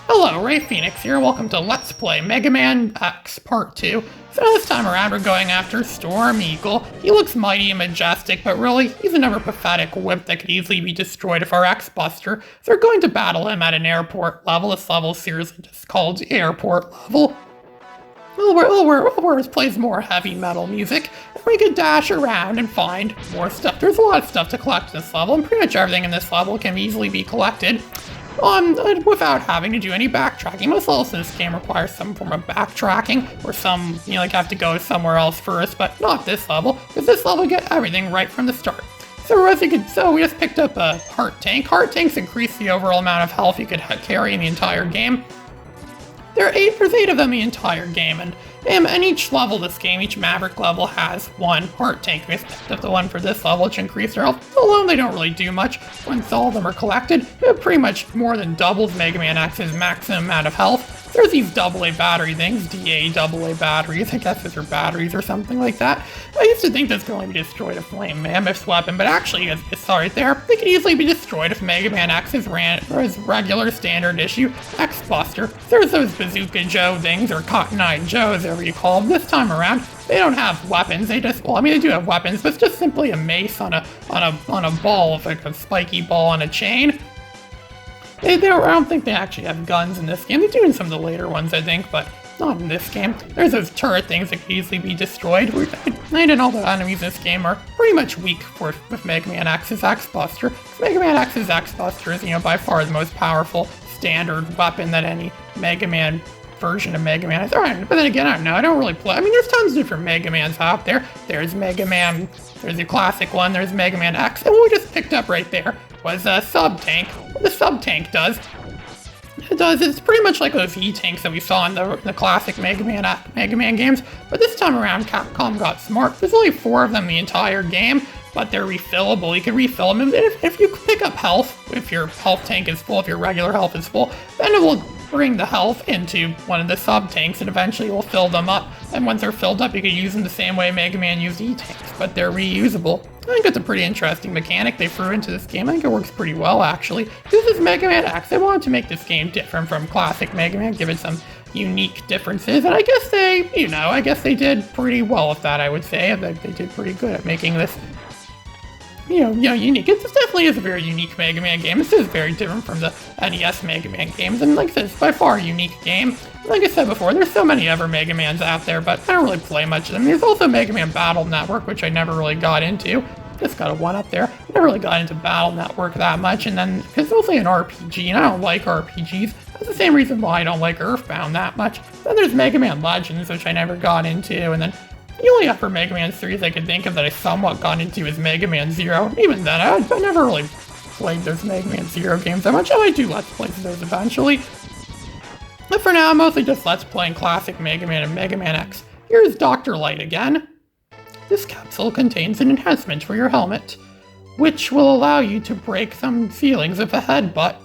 Hello, Ray Phoenix here. Welcome to Let's Play Mega Man X Part 2. So this time around we're going after Storm Eagle. He looks mighty and majestic, but really, he's another pathetic wimp that could easily be destroyed if our X-Buster. So we're going to battle him at an airport level. This level is seriously just called Airport Level. Where plays more heavy metal music, and we can dash around and find more stuff. There's a lot of stuff to collect in this level, and pretty much everything in this level can easily be collected without having to do any backtracking. Most levels in this game require some form of backtracking, or have to go somewhere else first, but not this level, because this level you get everything right from the start. So we just picked up a heart tank. Heart tanks increase the overall amount of health you could carry in the entire game. There's 8 of them in the entire game, and each level this game, each Maverick level has one heart tank. We picked up the one for this level, which increased their health. Alone, they don't really do much. Once all of them are collected, it pretty much more than doubles Mega Man X's maximum amount of health. There's these AA battery things, DA AA batteries, I guess those are batteries or something like that. I used to think this could only be destroyed with Flame Mammoth's weapon, but actually, as you saw right there, they could easily be destroyed if Mega Man X's regular standard issue X-Buster. There's those Bazooka Joe things, or Cotton Eye Joes, whatever you call them. This time around, they don't have weapons, they do have weapons, but it's just simply a mace on a ball, like a spiky ball on a chain. I don't think they actually have guns in this game. They do in some of the later ones, I think, but not in this game. There's those turret things that could easily be destroyed. And all the enemies in this game are pretty much weak with Mega Man X's X-Buster. Mega Man X's X-Buster is, by far the most powerful standard weapon that any Mega Man version of Mega Man has. Alright, but then again, I don't know. I don't really play. There's tons of different Mega Mans out there. There's Mega Man, there's the classic one, there's Mega Man X, and what we just picked up right there was a sub-tank. What the sub-tank does, it's pretty much like those E-tanks that we saw in the classic Mega Man games, but this time around Capcom got smart. There's only 4 of them in the entire game, but they're refillable. You can refill them, and if you pick up health, if your health tank is full, if your regular health is full, then it will bring the health into one of the sub-tanks, and eventually will fill them up. And once they're filled up, you can use them the same way Mega Man used E-tanks, but they're reusable. I think it's a pretty interesting mechanic they threw into this game. I think it works pretty well, actually. This is Mega Man X. They wanted to make this game different from classic Mega Man, give it some unique differences, and I guess they did pretty well with that, I would say. They did pretty good at making this unique. It definitely is a very unique Mega Man game. This is very different from the NES Mega Man games, and like I said, it's by far a unique game. Like I said before, there's so many other Mega Mans out there, but I don't really play much of them. There's also Mega Man Battle Network, which I never really got into. Just got a 1 up there. I never really got into Battle Network that much, and then, because it's mostly an RPG, and I don't like RPGs. That's the same reason why I don't like Earthbound that much. Then there's Mega Man Legends, which I never got into, and then the only upper Mega Man series I could think of that I somewhat got into is Mega Man Zero. Even then, I never really played those Mega Man Zero games that much. I might do Let's Plays of those eventually. But for now, I'm mostly just Let's Playing classic Mega Man and Mega Man X. Here's Dr. Light again. This capsule contains an enhancement for your helmet, which will allow you to break some ceilings with a headbutt.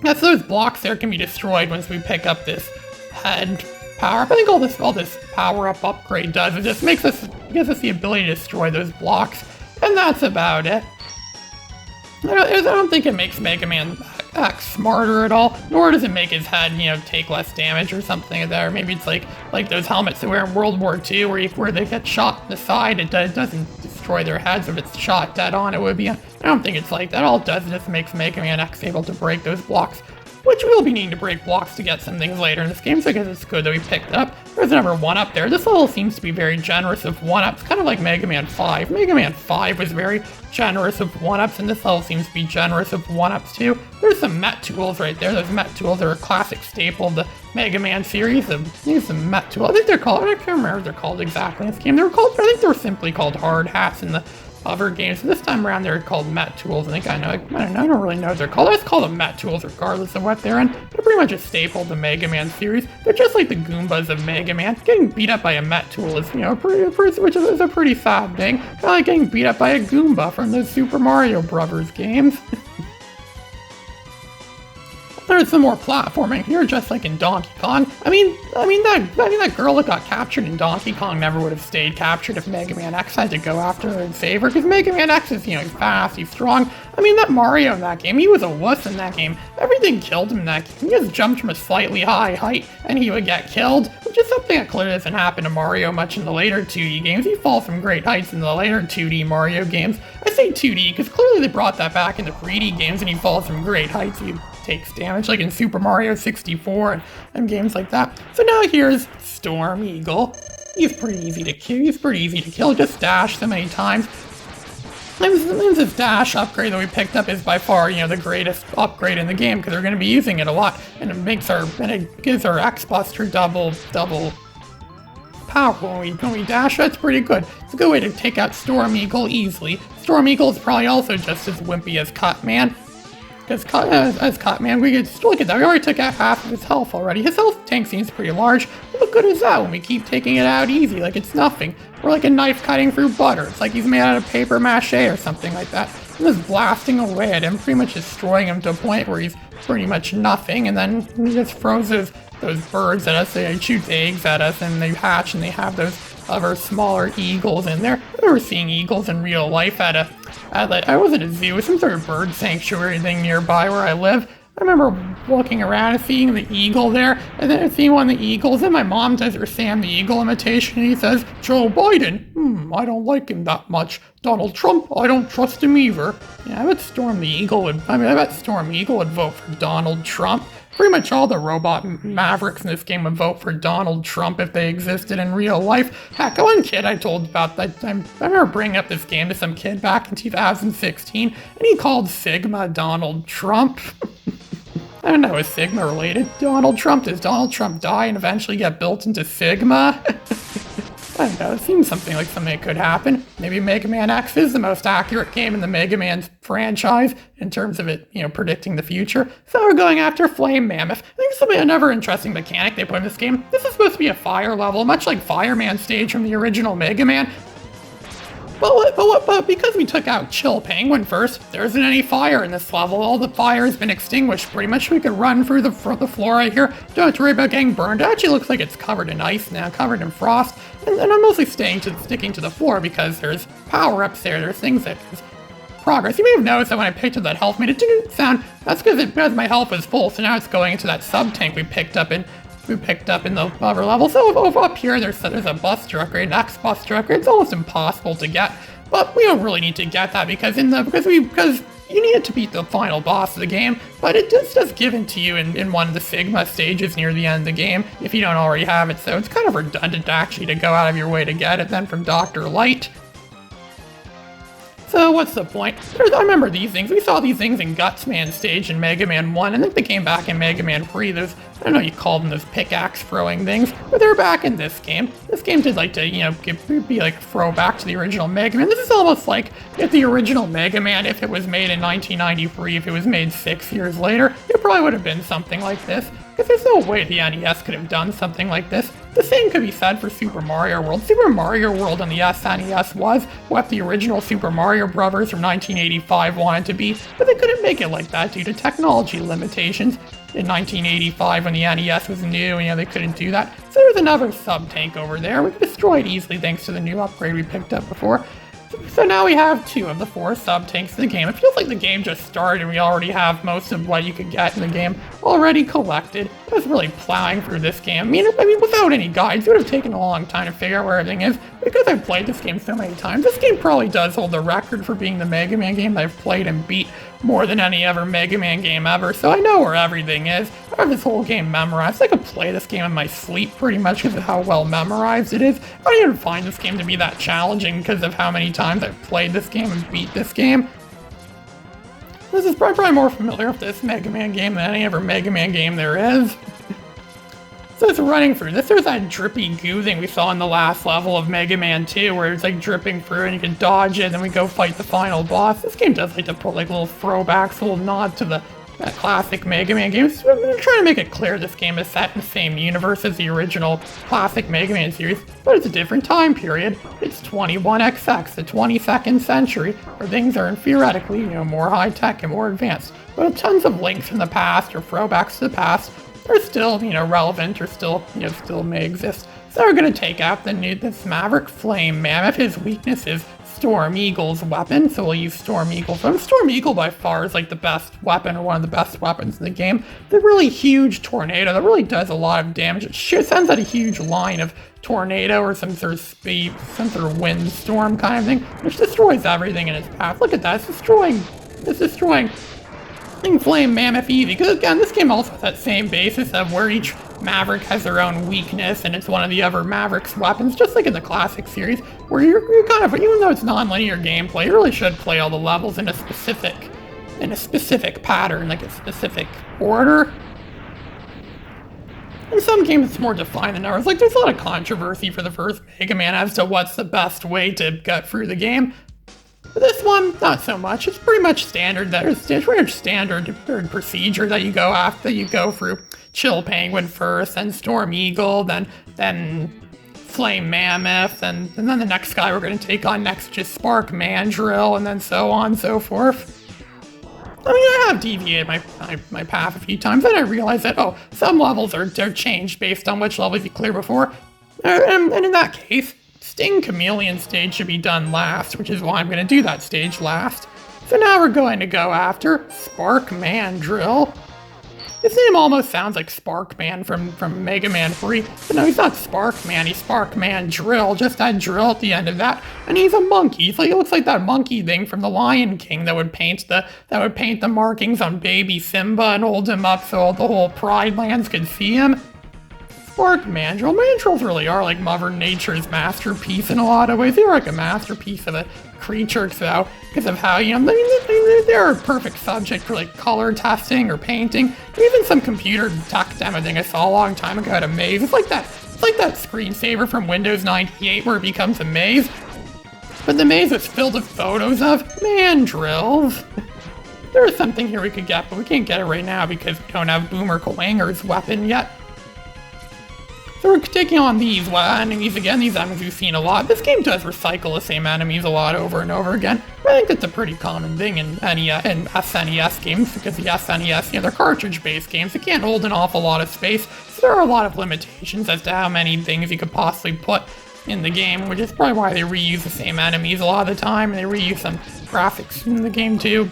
Yes, those blocks there can be destroyed once we pick up this head power-up. I think all this power-up upgrade does, it just gives us the ability to destroy those blocks, and that's about it. I don't think it makes Mega Man X smarter at all, nor does it make his head, take less damage or something like that. Or maybe it's like those helmets they wear in World War II, where they get shot in the side. It doesn't destroy their heads. If it's shot dead on, it would be. I don't think it's like that. All it does is just makes Mega Man X able to break those blocks, which we'll be needing to break blocks to get some things later in this game, so I guess it's good that we picked up. There's another 1 up there. This level seems to be very generous of 1-ups, kind of like Mega Man 5. Mega Man 5 was very generous of 1-ups, and this level seems to be generous of 1-ups too. There's some Met tools right there. Those Met tools are a classic staple of the Mega Man series. These some Met tools. I think they're called, I can't remember what they're called exactly in this game. I think they were simply called hard hats in the other games. This time around they're called Met tools. I don't really know what they're called. Let's call them Met tools regardless of what they're in. They're pretty much a staple of the Mega Man series. They're just like the Goombas of Mega Man. Getting beat up by a Met tool is, which is a pretty sad thing. Kind of like getting beat up by a Goomba from the Super Mario Brothers games. there's some more platforming here, just like in Donkey Kong. I mean that girl that got captured in Donkey Kong never would have stayed captured if Mega Man X had to go after her and save her, because Mega Man X is, he's fast, he's strong. I mean, that Mario in that game, he was a wuss in that game. Everything killed him in that game. He just jumped from a slightly high height and he would get killed, which is something that clearly doesn't happen to Mario much in the later 2D games. He falls from great heights in the later 2D Mario games. I say 2D because clearly they brought that back in the 3D games, and he falls from great heights. He takes damage, like in Super Mario 64 and games like that. So now here's Storm Eagle. He's pretty easy to kill. Just dash so many times. And this dash upgrade that we picked up is by far, the greatest upgrade in the game, because we're going to be using it a lot, and it gives our X-Buster double power when we dash. That's pretty good. It's a good way to take out Storm Eagle easily. Storm Eagle is probably also just as wimpy as Cutman. Because as Cutman, we could look at that. We already took out half of his health already. His health tank seems pretty large. What good is that when we keep taking it out easy, like it's nothing? Or like a knife cutting through butter. It's like he's made out of paper mache or something like that. I'm just blasting away at him, pretty much destroying him to a point where he's pretty much nothing, and then he just throws those birds at us. They shoot eggs at us, and they hatch, and they have those other smaller eagles in there. I remember seeing eagles in real life I was at a zoo, some sort of bird sanctuary thing nearby where I live. I remember walking around and seeing the eagle there, and then seeing one of the eagles, and my mom does her Sam the Eagle imitation, and he says, "Joe Biden, I don't like him that much. Donald Trump, I don't trust him either." Yeah, I bet Storm Eagle would vote for Donald Trump. Pretty much all the robot mavericks in this game would vote for Donald Trump if they existed in real life. Heck, one kid I told about that time, I remember bringing up this game to some kid back in 2016, and he called Sigma Donald Trump. I don't know, is Sigma related to Donald Trump? Does Donald Trump die and eventually get built into Sigma? I don't know, it seems something that could happen. Maybe Mega Man X is the most accurate game in the Mega Man franchise in terms of it, predicting the future. So we're going after Flame Mammoth. I think this will be another interesting mechanic they put in this game. This is supposed to be a fire level, much like Fireman stage from the original Mega Man. But because we took out Chill Penguin first, there isn't any fire in this level. All the fire has been extinguished pretty much. We could run through the floor right here. Don't have to worry about getting burned. It actually looks like it's covered in ice now, covered in frost. And I'm mostly sticking to the floor because there's power-ups there. There's things that progress. You may have noticed that when I picked up that health meter, it didn't sound... That's because my health was full, so now it's going into that sub-tank we picked up in the upper level. So up here, there's a Buster upgrade, an X-Buster upgrade. It's almost impossible to get, but we don't really need to get that because you need it to beat the final boss of the game. But it just given to you in one of the Sigma stages near the end of the game if you don't already have it. So it's kind of redundant actually to go out of your way to get it then from Dr. Light. So what's the point? I remember these things. We saw these things in Gutsman stage in Mega Man 1, and then they came back in Mega Man 3. I don't know, you called them those pickaxe throwing things, but they're back in this game. This game did like to, be like throwback to the original Mega Man. This is almost like if the original Mega Man, if it was made in 1993, if it was made 6 years later, it probably would have been something like this. Because there's no way the NES could have done something like this. The same could be said for Super Mario World. Super Mario World on the SNES was what the original Super Mario Brothers from 1985 wanted to be, but they couldn't make it like that due to technology limitations. In 1985, when the NES was new, they couldn't do that. So there's another sub-tank over there. We could destroy it easily thanks to the new upgrade we picked up before. So now we have 2 of the 4 sub-tanks in the game. It feels like the game just started and we already have most of what you could get in the game already collected. I was really plowing through this game. I mean, without any guides, it would have taken a long time to figure out where everything is. Because I've played this game so many times, this game probably does hold the record for being the Mega Man game that I've played and beat more than any other Mega Man game ever, so I know where everything is. I have this whole game memorized. I could play this game in my sleep pretty much because of how well memorized it is. I don't even find this game to be that challenging because of how many times I've played this game and beat this game. This is probably more familiar with this Mega Man game than any other Mega Man game there is. So it's running through this. There's that drippy goo thing we saw in the last level of Mega Man 2 where it's like dripping through and you can dodge it and then we go fight the final boss. This game does like to put like little throwbacks, a little nod to that classic Mega Man games. I'm trying to make it clear this game is set in the same universe as the original classic Mega Man series, but it's a different time period. It's 21XX, the 22nd century, where things are theoretically, more high-tech and more advanced. but tons of links from the past or throwbacks to the past are still, relevant or still, still may exist. So we're going to take out this Maverick Flame Mammoth. His weakness is Storm Eagle's weapon, so we'll use Storm Eagle. Storm Eagle by far is like the best weapon, or one of the best weapons in the game. The really huge tornado that really does a lot of damage. It sends out a huge line of tornado or some sort of speed, some sort of windstorm kind of thing, which destroys everything in its path. Look at that, it's destroying Flame Mammoth easy, because again, this game also has that same basis of where each Maverick has their own weakness, and it's one of the other Maverick's weapons, just like in the classic series, where you're kind of, even though it's non-linear gameplay, you really should play all the levels in a specific pattern, like a specific order. In some games, it's more defined than others. Like, there's a lot of controversy for the first Mega Man as to what's the best way to get through the game. But this one, not so much. It's pretty much standard. There's pretty much standard procedure that you go after. You go through Chill Penguin first, then Storm Eagle, then Flame Mammoth, and then the next guy we're going to take on next is Spark Mandrill, and then so on and so forth. I mean, I have deviated my path a few times, and I realized that, some levels are changed based on which levels you clear before. And in that case, Sting Chameleon stage should be done last, which is why I'm going to do that stage last. So now we're going to go after Spark Mandrill. His name almost sounds like Sparkman from Mega Man 3, but no, he's not Sparkman, he's Sparkman Drill, just that drill at the end of that, and he's a monkey. He looks like that monkey thing from the Lion King that would paint the markings on baby Simba and hold him up so the whole Pride Lands could see him. Spark Mandrill. Mandrills really are like Mother Nature's masterpiece in a lot of ways. They're like a masterpiece of a creature, so because of how, they're a perfect subject for like color testing or painting. Even some computer tech demo thing I saw a long time ago at a maze. It's like that screensaver from Windows 98 where it becomes a maze. But the maze is filled with photos of mandrills. There is something here we could get, but we can't get it right now because we don't have Boomer Kawanger's weapon yet. So we're taking on these enemies again, these enemies we've seen a lot. This game does recycle the same enemies a lot over and over again. I think that's a pretty common thing in SNES games, because the SNES, they're cartridge-based games. They can't hold an awful lot of space, so there are a lot of limitations as to how many things you could possibly put in the game, which is probably why they reuse the same enemies a lot of the time, and they reuse some graphics in the game too.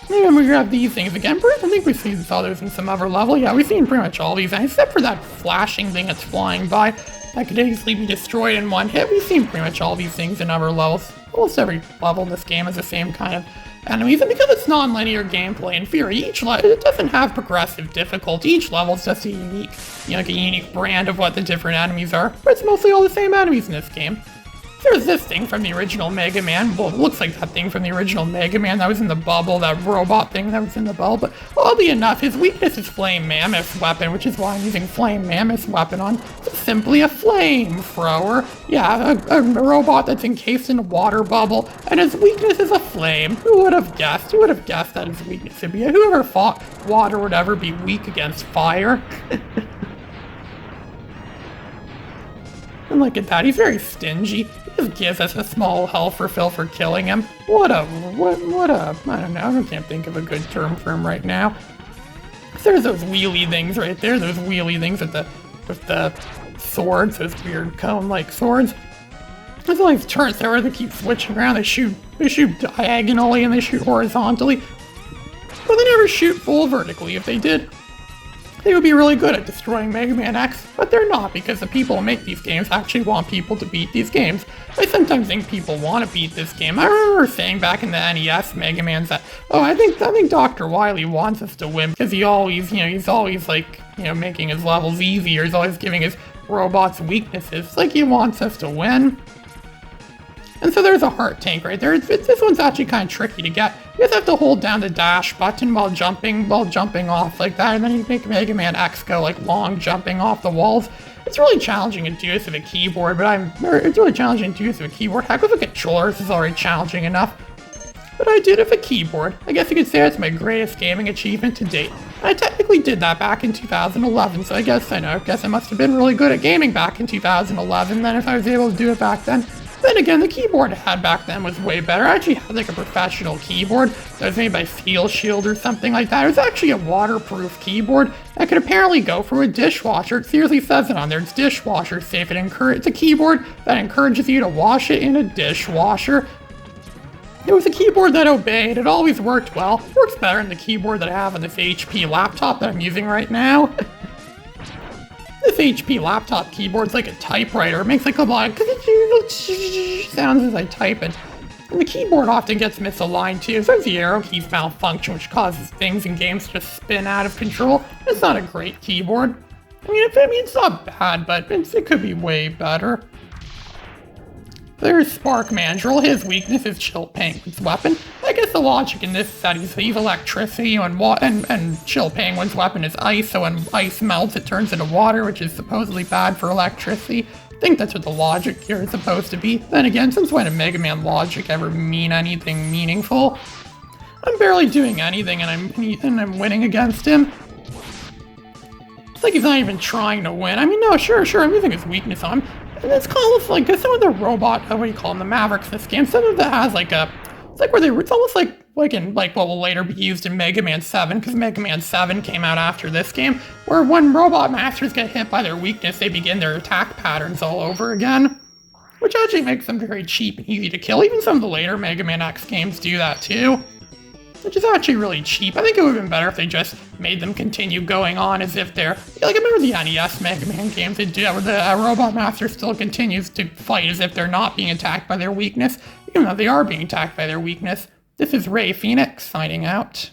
And we grab these things again. I think we've seen others in some other level. Yeah, we've seen pretty much all these, except for that flashing thing that's flying by that could easily be destroyed in one hit. We've seen pretty much all these things in other levels. Almost every level in this game has the same kind of enemies, and because it's non-linear gameplay, in theory, each level, it doesn't have progressive difficulty. Each level is just a unique, like a unique brand of what the different enemies are, but it's mostly all the same enemies in this game. There's this thing from the original Mega Man. Well, it looks like that thing from the original Mega Man that was in the bubble, that robot thing that was in the bubble. But oddly enough, his weakness is Flame Mammoth's weapon, which is why I'm using Flame Mammoth's weapon on. It's simply a flamethrower. Yeah, a robot that's encased in a water bubble, and his weakness is a flame. Who would have guessed? Who would have guessed that his weakness would be? Whoever thought water would ever be weak against fire? And look at that, he's very stingy. He just gives us a small health refill for killing him. I don't know, I can't think of a good term for him right now. There's those wheelie things right there, those wheelie things with the swords, those weird cone-like swords. There's all these turrets there where they keep switching around. They shoot diagonally and they shoot horizontally. But they never shoot full vertically. If they did, they would be really good at destroying Mega Man X, but they're not, because the people who make these games actually want people to beat these games. I sometimes think people want to beat this game. I remember saying back in the NES Mega Man's that, I think Dr. Wily wants us to win, because he's always like, making his levels easier. He's always giving his robots weaknesses. Like, he wants us to win. And so there's a heart tank right there. This one's actually kind of tricky to get. You just have to hold down the dash button while jumping off like that, and then you make Mega Man X go like long jumping off the walls. It's really challenging to do this with a keyboard, it's really challenging to do this with a keyboard. Heck, with a controller, this is already challenging enough. But I did it with a keyboard. I guess you could say that's my greatest gaming achievement to date. I technically did that back in 2011, so I guess I must have been really good at gaming back in 2011 then if I was able to do it back then. Then again, the keyboard I had back then was way better. I actually had like a professional keyboard that was made by Steel Shield or something like that. It was actually a waterproof keyboard that could apparently go through a dishwasher. It seriously says it on there. It's dishwasher safe. It's a keyboard that encourages you to wash it in a dishwasher. It was a keyboard that obeyed. It always worked well. It works better than the keyboard that I have on this HP laptop that I'm using right now. This HP laptop keyboard's like a typewriter. It makes like a lot of sounds as I type it. And the keyboard often gets misaligned too. Sometimes the arrow keys malfunction, which causes things in games to spin out of control. It's not a great keyboard. I mean, it's not bad, but it could be way better. There's Spark Mandrill. His weakness is Chill Penguin's weapon. I guess the logic in this set is he's electricity and Chill Penguin's weapon is ice, so when ice melts it turns into water, which is supposedly bad for electricity. I think that's what the logic here is supposed to be. Then again, since when did Mega Man logic ever mean anything meaningful? I'm barely doing anything and I'm winning against him. It's like he's not even trying to win. I mean, no, sure, I'm using his weakness on him. And it's almost like some of the robot, what do you call them, the Mavericks in this game, some of that has like a, it's like where it's almost like in like what will later be used in Mega Man 7, because Mega Man 7 came out after this game, where when robot masters get hit by their weakness, they begin their attack patterns all over again, which actually makes them very cheap and easy to kill. Even some of the later Mega Man X games do that too, which is actually really cheap. I think it would have been better if they just made them continue going on as if they're, like, I remember the NES Mega Man games they do that, where the Robot Master still continues to fight as if they're not being attacked by their weakness, even though they are being attacked by their weakness. This is Ray Phoenix signing out.